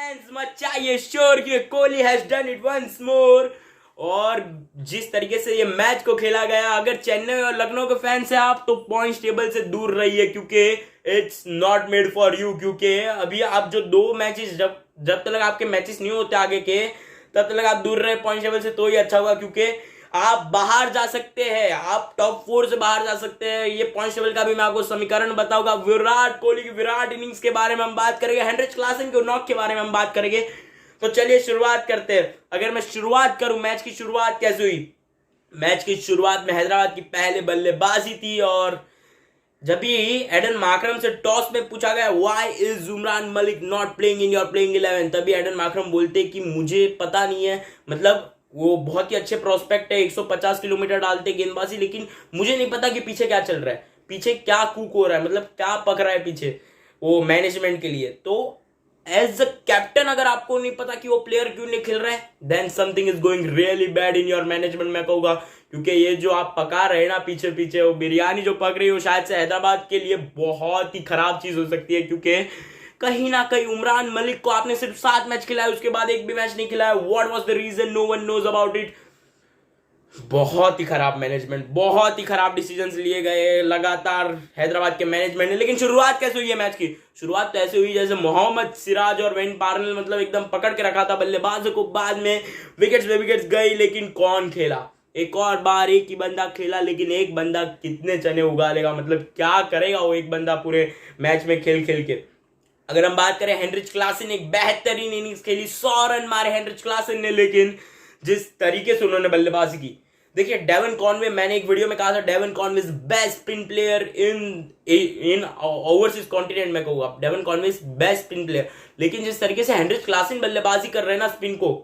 Fans मचाइए शोर कि Kohli has done it once more. और जिस तरीके से ये मैच को खेला गया, अगर चेन्नई और लखनऊ के फैंस हैं आप, तो पॉइंट्स टेबल से दूर रहिए क्योंकि it's not made for you. क्योंकि अभी आप जो दो मैचेस जब जब तक आपके मैचेस नहीं होते आगे के, तब तक आप दूर रहे पॉइंट टेबल से तो ही अच्छा होगा, क्योंकि आप बाहर जा सकते हैं, आप टॉप 4 से बाहर जा सकते हैं। ये पॉइंट टेबल का भी मैं आपको समीकरण बताऊंगा। विराट कोहली की विराट इनिंग्स के बारे में हम बात करेंगे, हेनरिच क्लासन के नॉक के बारे में हम बात करेंगे। तो चलिए शुरुआत करते हैं। अगर मैं शुरुआत करूं, मैच की शुरुआत कैसे हुई? मैच की शुरुआत में हैदराबाद की पहले बल्लेबाजी थी और जब भी एडन मार्करम से टॉस में पूछा गया why is Umran Malik not playing in your playing 11, तभी एडन मार्करम बोलते कि मुझे पता नहीं है। मतलब वो बहुत ही अच्छे प्रोस्पेक्ट है, 150 किलोमीटर डालते गेंदबाजी, लेकिन मुझे नहीं पता कि पीछे क्या चल रहा है, पीछे क्या कुक हो रहा है, मतलब क्या पक रहा है पीछे वो मैनेजमेंट के लिए। तो एज अ कैप्टन अगर आपको नहीं पता कि वो प्लेयर क्यों नहीं खेल रहा है, then something is going really bad in your management, मैं कहूंगा। क्योंकि ये जो आप पका रहे हैं ना पीछे पीछे, वो बिरयानी जो पक रही है, वो शायद से हैदराबाद के लिए बहुत ही खराब चीज हो सकती है। क्योंकि कहीं ना कहीं उमरान मलिक को आपने सिर्फ 7 मैच खिलाया, उसके बाद एक भी मैच नहीं खिलाया। What was the reason? No one knows about it. बहुत ही खराब मैनेजमेंट, बहुत ही खराब डिसीजंस लिए गए लगातार हैदराबाद के मैनेजमेंट ने। लेकिन शुरुआत कैसे हुई है मैच की? शुरुआत तो ऐसे हुई जैसे मोहम्मद सिराज और वेन पार्नल मतलब एकदम पकड़ के रखा था बल्लेबाजों को। बाद में विकेट्स गई, लेकिन कौन खेला? एक और बार एक ही बंदा खेला, लेकिन एक बंदा कितने चने उगा लेगा? मतलब क्या करेगा वो एक बंदा पूरे मैच में खेल खेल के? अगर हम बात करें, हेनरिच क्लासन एक बेहतरीन इनिंग्स खेली, 100 रन मारे हेनरिच क्लासन ने, लेकिन जिस तरीके से उन्होंने बल्लेबाजी की, देखिए डेवन कॉनवे, मैंने एक वीडियो में कहा था Devon Conway is best spin player in overseas continent में कहूंगा। Devon Conway is best spin player, लेकिन जिस तरीके से हेनरिच क्लासन बल्लेबाजी कर रहे हैं ना स्पिन को,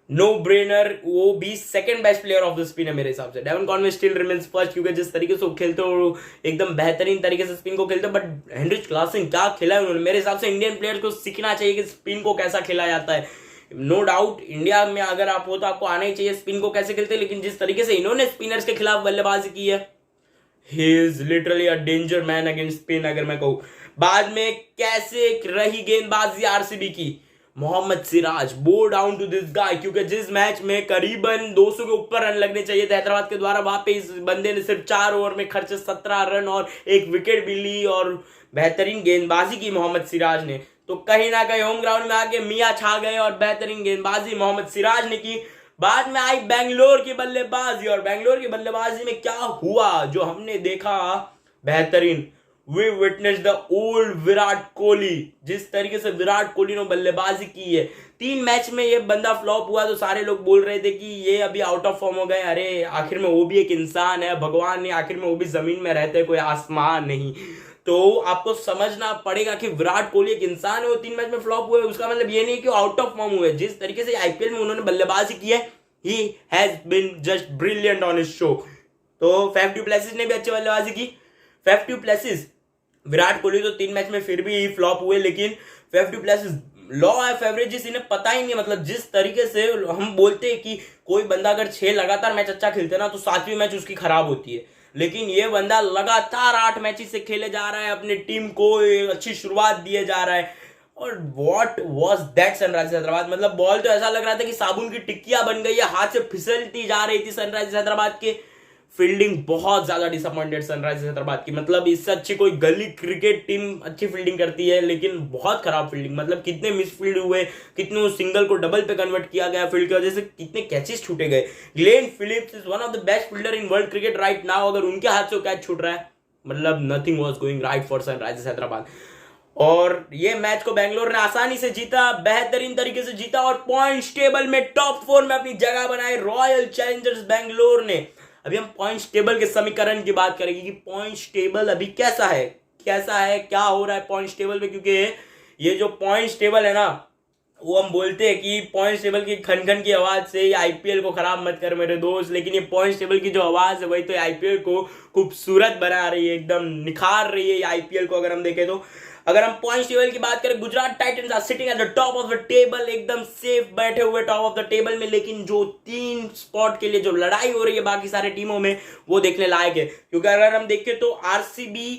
नो ब्रेनर, वो भी second best player of the spin है मेरे हिसाब से। Devon Conway still remains first, क्योंकि जिस तरीके से वो खेलते हो एकदम बेहतरीन तरीके से स्पिन को खेलते हैं। बट हेनरिच क्लासन क्या खेला है उन्होंने, मेरे हिसाब से इंडियन प्लेयर्स को सीखना चाहिए कि स्पिन को कैसा खेला जाता है। नो डाउट इंडिया में अगर आप हो तो आपको आना ही चाहिए स्पिन को कैसे खेलते हैं, लेकिन जिस तरीके से इन्होंने स्पिनर्स के खिलाफ बल्लेबाजी की है, he is literally a danger man against spin अगर मैं कहूं। बाद में कैसे रही गेंदबाजी आरसीबी की, मोहम्मद सिराज बो डाउन टू दिस गाय, क्योंकि जिस मैच में करीबन 200 के ऊपर रन लगने चाहिए थे हैदराबाद के द्वारा, वहां पे इस बंदे ने सिर्फ 4 ओवर में खर्चे 17 रन और एक विकेट भी ली और बेहतरीन गेंदबाजी की मोहम्मद सिराज ने। तो कहीं ना कहीं होम ग्राउंड में आके मियां छा गए और बेहतरीन गेंदबाजी मोहम्मद सिराज ने की। बाद में आई बेंगलोर की बल्लेबाजी, और बेंगलोर की बल्लेबाजी में क्या हुआ जो हमने देखा, बेहतरीन। We witness the old Virat Kohli, जिस तरीके से विराट कोहली ने बल्लेबाजी की है। 3 मैच में ये बंदा फ्लॉप हुआ तो सारे लोग बोल रहे थे कि ये अभी आउट ऑफ फॉर्म हो गए। अरे आखिर में वो भी एक इंसान है, भगवान नहीं, आखिर में वो भी जमीन में रहते, कोई आसमान नहीं। तो आपको समझना पड़ेगा कि विराट कोहली एक इंसान है, वो 3 मैच में फ्लॉप हुए, उसका मतलब ये नहीं कि वो आउट ऑफ फॉर्म हुए। जिस तरीके से आईपीएल में उन्होंने बल्लेबाजी की है, he has been just brilliant on his show. तो फैफ डू प्लेसिस ने भी अच्छी बल्लेबाजी की। Faf du Plessis, Virat Kohli तो 3 मैच में फिर भी फ्लॉप हुए, लेकिन Faf du Plessis law of averages इन्हें पता ही नहीं। मतलब जिस तरीके से हम बोलते हैं कि कोई बंदा अगर 6 लगातार मैच अच्छा खेलते हैं ना, तो 7वीं मैच उसकी खराब होती है, लेकिन ये बंदा लगातार 8 मैचेस से खेले जा रहा है, अपने टीम को अच्छी शुरुआत दिए जा रहा है। और what was that Sunrisers Hyderabad, मतलब बॉल तो ऐसा लग रहा था कि साबुन की टिक्कियां बन गई है, हाथ से फिसलती जा रही थी सनराइजर्स हैदराबाद के। फील्डिंग बहुत ज्यादा डिसअपॉइंटेड सनराइजर्स हैदराबाद की, मतलब इससे अच्छी कोई गली क्रिकेट टीम अच्छी फील्डिंग करती है, लेकिन बहुत खराब फील्डिंग। मतलब कितने मिसफील्ड हुए, कितने सिंगल को डबल पे कन्वर्ट किया गया फील्ड की वजह से, कितने कैचेस छूटे गए। Glenn Phillips is one of the best fielder in world cricket right now, अगर उनके हाथ से कैच छूट रहा है, मतलब nothing was going right for Sunrisers Hyderabad. और ये मैच को बेंगलोर ने आसानी से जीता, बेहतरीन तरीके से जीता और पॉइंट्स टेबल में टॉप 4 में अपनी जगह बनाई रॉयल चैलेंजर्स बेंगलोर ने। अभी हम पॉइंट्स टेबल के समीकरण की बात करेंगे कि पॉइंट्स टेबल अभी कैसा है, क्या हो रहा है पॉइंट्स टेबल में। क्योंकि ये जो पॉइंट्स टेबल है ना, वो हम बोलते हैं कि पॉइंट्स टेबल की खन खन की आवाज से ये आईपीएल को खराब मत कर मेरे दोस्त, लेकिन ये पॉइंट्स टेबल की जो आवाज है वही तो आईपीएल को खूबसूरत बना रही है, एकदम निखार रही है आईपीएल को। अगर हम देखें तो अगर हम पॉइंट्स टेबल की बात करें, Gujarat Titans are sitting at the top of the table, एकदम सेफ बैठे हुए टॉप ऑफ द टेबल में। लेकिन जो 3 स्पॉट के लिए जो लड़ाई हो रही है बाकी सारे टीमों में, वो देखने लायक है। क्योंकि अगर हम देखें तो आरसीबी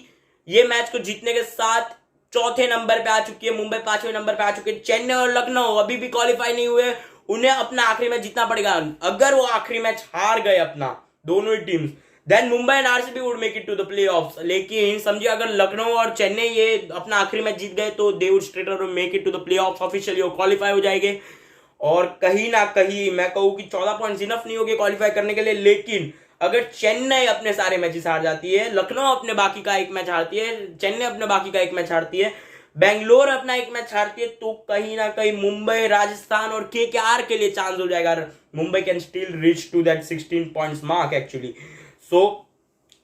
ये मैच को जीतने के साथ चौथे नंबर पे आ चुकी है, मुंबई 5वें नंबर पे आ चुकी है, चेन्नई और लखनऊ अभी भी क्वालिफाई नहीं हुए, उन्हें अपना आखिरी मैच जीतना पड़ेगा। अगर वो आखिरी मैच हार गए अपना दोनों ही teams, then Mumbai and RCB would make it to the playoffs. लेकिन समझिए अगर लखनऊ और चेन्नई ये अपना आखिरी मैच जीत गए तो they would straight away make it to the playoffs, officially वो क्वालिफाई हो जाएंगे। और कहीं ना कहीं मैं कहूँ कि 14 पॉइंट्स इनफ नहीं होगी क्वालिफाई करने के लिए। लेकिन अगर चेन्नई अपने सारे मैचेस हार जाती है, लखनऊ अपने बाकी का एक मैच हारती है, चेन्नई अपने बाकी का एक मैच हारती है, बेंगलोर अपना एक मैच हारती है, तो कहीं ना कहीं मुंबई, राजस्थान और केकेआर के लिए चांस हो जाएगा। Mumbai can still reach to that 16 points mark actually. So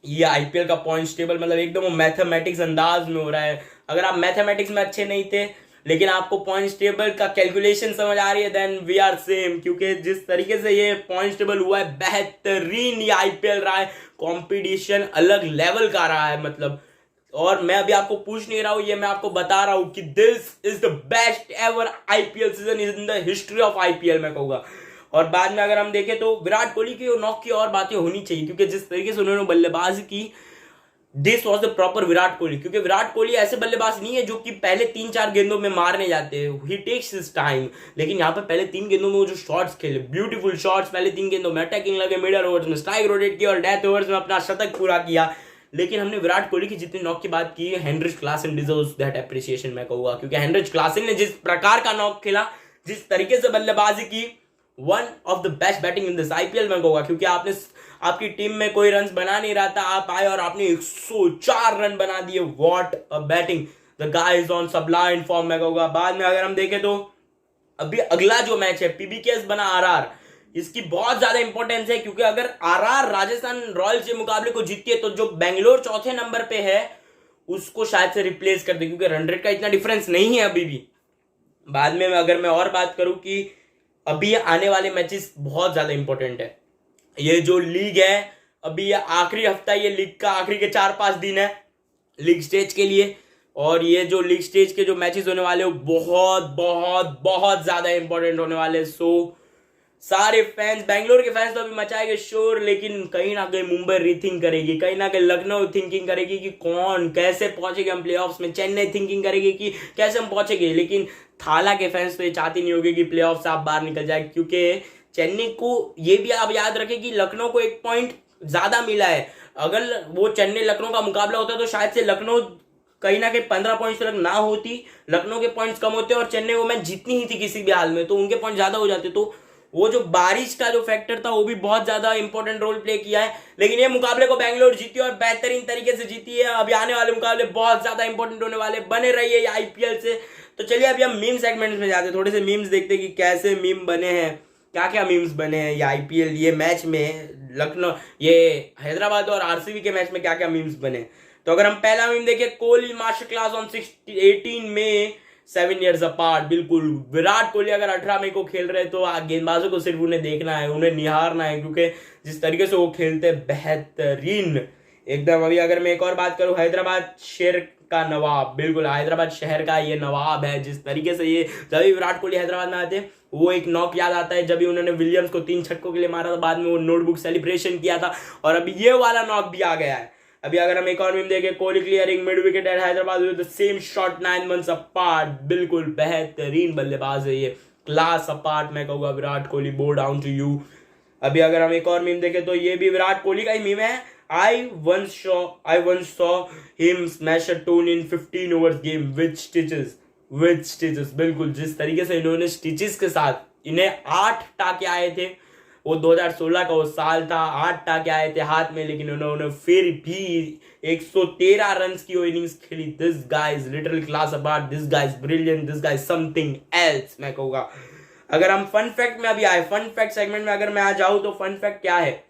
ये आईपीएल का पॉइंट्स टेबल मतलब एकदम मैथमेटिक्स अंदाज में हो रहा है। अगर आप मैथमेटिक्स में अच्छे नहीं थे लेकिन आपको पॉइंट्स टेबल का कैलकुलेशन समझ आ रही है, देन वी आर सेम, क्योंकि जिस तरीके से ये पॉइंट्स टेबल हुआ है बेहतरीन ये आईपीएल रहा है, कंपटीशन अलग लेवल का रहा है मतलब। और मैं अभी आपको पूछ नहीं रहा हूं, ये मैं आपको बता रहा हूं कि this is the best ever IPL season in the history of IPL मैं कहूंगा। और बाद में अगर हम देखें तो विराट कोहली की और नॉक की और बातें होनी चाहिए, क्योंकि जिस तरीके से उन्होंने बल्लेबाजी की, this was the proper Virat Kohli. क्योंकि विराट कोहली ऐसे बल्लेबाज नहीं है जो कि पहले 3-4 गेंदों में मारने जाते हैं, ही टेक्स हिज टाइम। लेकिन यहाँ पे पहले 3 गेंदों में वो जो शॉट्स खेले, ब्यूटीफुल शॉट्स, पहले 3 गेंदों में अटैकिंग लगे, मिडल ओवर्स में स्ट्राइक रोटेट किया और डेथ ओवर्स में अपना शतक पूरा किया। लेकिन हमने विराट कोहली की जितनी नॉक की बात की, Heinrich Klaasen deserves that appreciation मैं कहूंगा, क्योंकि हेनरिच क्लासन ने जिस प्रकार का नॉक खेला, जिस तरीके से बल्लेबाजी की, one of the best batting in this IPL मैं कहूंगा। क्योंकि आपकी टीम में कोई रन बना नहीं रहा था, आप आए और आपने 104 रन बना दिए, what a batting, the guy is on सबलाइन form मैं कहूंगा। बाद में अगर हम देखें तो अभी अगला जो मैच है पीबीकेएस बना आरआर, इसकी बहुत ज्यादा इंपॉर्टेंस है, क्योंकि अगर आरआर राजस्थान रॉयल्स के मुकाबले को जीतती है तो जो बेंगलोर चौथे नंबर पे है उसको शायद से रिप्लेस कर दे, क्योंकि रन रेट का इतना डिफरेंस नहीं है अभी भी। बाद में अगर मैं और बात करूं कि अभी आने वाले मैचेस बहुत ज्यादा इंपॉर्टेंट है। ये जो लीग है अभी ये आखिरी हफ्ता, ये लीग का आखिरी के 4-5 दिन है लीग स्टेज के लिए, और ये जो लीग स्टेज के जो मैचेस होने वाले वो बहुत बहुत बहुत ज्यादा इंपॉर्टेंट होने वाले। सो सारे फैंस, बेंगलोर के फैंस तो अभी मचाएंगे शोर, लेकिन कहीं ना कहीं मुंबई रीथिंक करेगी, कहीं ना कहीं लखनऊ थिंकिंग करेगी कि कौन कैसे पहुंचेगा हम प्लेऑफ्स में, चेन्नई थिंकिंग करेगी कि कैसे हम पहुंचेंगे। लेकिन थाला के फैंस तो ये चाहती नहीं होगी कि प्लेऑफ से आप बाहर निकल जाए, क्योंकि चेन्नई को ये भी आप याद रखें कि लखनऊ को 1 पॉइंट ज्यादा मिला है। अगर वो चेन्नई लखनऊ का मुकाबला होता तो शायद से लखनऊ कहीं ना कहीं 15 पॉइंट्स तक ना होती, लखनऊ के पॉइंट्स कम होते और चेन्नई वो मैच जीतनी ही थी किसी भी हाल में, तो उनके पॉइंट ज्यादा हो जाते। तो वो जो बारिश का जो फैक्टर था वो भी बहुत ज्यादा इंपॉर्टेंट रोल प्ले किया है। लेकिन ये मुकाबले को बेंगलोर जीती और बेहतरीन तरीके से जीती है। अभी आने वाले मुकाबले बहुत ज्यादा इंपॉर्टेंट होने वाले, बने रहिए ये आईपीएल से। तो चलिए अभी हम मीम सेगमेंट में जाते हैं, थोड़े से मीम्स देखते हैं कि कैसे मीम बने हैं, क्या क्या मीम्स बने हैं ये आईपीएल ये मैच में, लखनऊ ये हैदराबाद और आरसीबी के मैच में क्या क्या मीम्स बने। तो अगर हम पहला मीम देखें, Kohli master class on 18 May 7 years apart. बिल्कुल विराट कोहली अगर 18 मई को खेल रहे तो गेंदबाजों को सिर्फ उन्हें देखना है, उन्हें निहारना है, क्योंकि जिस तरीके से वो खेलते हैं बेहतरीन एकदम। अभी अगर मैं एक और बात करूं, हैदराबाद शेर का नवाब, बिल्कुल हैदराबाद शहर का ये नवाब है। जिस तरीके से ये जब भी विराट कोहली हैदराबाद में आते वो एक नॉक याद आता है जब भी उन्होंने विलियम्स को 3 छक्कों के लिए मारा था, बाद में वो नोटबुक सेलिब्रेशन किया था, और अभी ये वाला नॉक भी आ गया है। अभी अगर हम एक और मीम देखें, Kohli clearing mid wicket at Hyderabad with the same shot 9 months apart. बिल्कुल बेहतरीन बल्लेबाज है ये, क्लास अपार्ट मैं कहूँगा विराट कोहली, बो डाउन टू यू। अभी अगर हम एक और मीम देखें तो ये भी विराट कोहली का ही मीम है, I once saw him smash a tone in 15 overs game with stitches। बिल्कुल जिस तरीके से इन्होंने स्टिचेस के साथ, इन्हें 8 टाके आए थे, वो 2016 का वो साल था, 8 टाके आए थे हाथ में, लेकिन उन्होंने फिर भी 113 रन की वो इनिंग्स खेली। This guy is little class apart, this guy is brilliant, this guy is something else मैं कहूँगा। अगर हम फन फैक्ट में अभी आए, फन फैक्ट सेगमेंट में अगर मैं आ जाऊँ तो फन फैक्ट क्या है,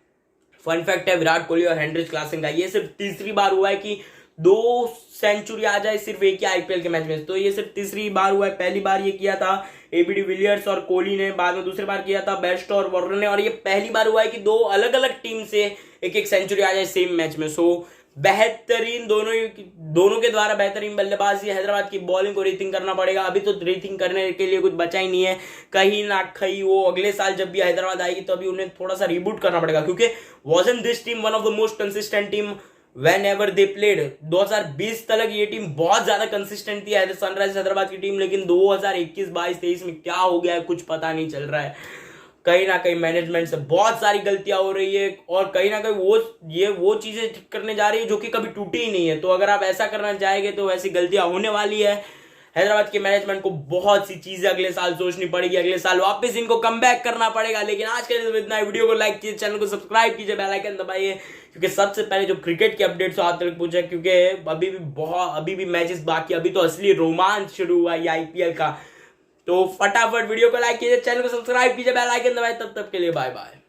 फन फैक्ट है विराट कोहली और हेनरिच क्लासन का ये सिर्फ तीसरी बार हुआ है कि 2 सेंचुरी आ जाए सिर्फ एक ही आईपीएल के मैच में। तो ये सिर्फ तीसरी बार हुआ है, पहली बार ये किया था एबीडी विलियर्स और कोहली ने, बाद में दूसरी बार किया था बेस्ट और वार्नर ने, और ये पहली बार हुआ है कि 2 अलग अलग टीम से एक सेंचुरी आ जाए सेम मैच में। सो बेहतरीन दोनों के द्वारा बेहतरीन बल्लेबाजी। हैदराबाद की बॉलिंग को रीथिंक करना पड़ेगा, अभी तो रीथिंक करने के लिए कुछ बचा ही नहीं है। कहीं ना कहीं वो अगले साल जब भी हैदराबाद आएगी तो अभी उन्हें थोड़ा सा रिबूट करना पड़ेगा, क्योंकि wasn't this team one of the most consistent team when ever they played. 2020 तक ये टीम बहुत ज्यादा कंसिस्टेंट थी सनराइजर्स हैदराबाद की टीम, लेकिन 2021, 22, 23 में क्या हो गया है कुछ पता नहीं चल रहा है। कहीं ना कहीं मैनेजमेंट से बहुत सारी गलतियां हो रही है और कहीं ना कहीं वो चीजें ठीक करने जा रही है जो कि कभी टूटी ही नहीं है। तो अगर आप ऐसा करना चाहेंगे तो वैसी गलतियां होने वाली है। हैदराबाद के मैनेजमेंट को बहुत सी चीजें अगले साल सोचनी पड़ेगी, अगले साल वापस इनको कमबैक करना पड़ेगा। लेकिन आज के लिए इतना, वीडियो को लाइक कीजिए, चैनल को सब्सक्राइब कीजिए, बेल आइकन दबाइए, क्योंकि सबसे पहले जो क्रिकेट के अपडेट्स आप तक पूछे, क्योंकि अभी भी मैचेस बाकी, अभी तो असली रोमांच शुरू हुआ है आईपीएल का। तो फटाफट वीडियो को लाइक कीजिए, चैनल को सब्सक्राइब कीजिए, बेल आइकन दबाइए। तब तक के लिए बाय बाय।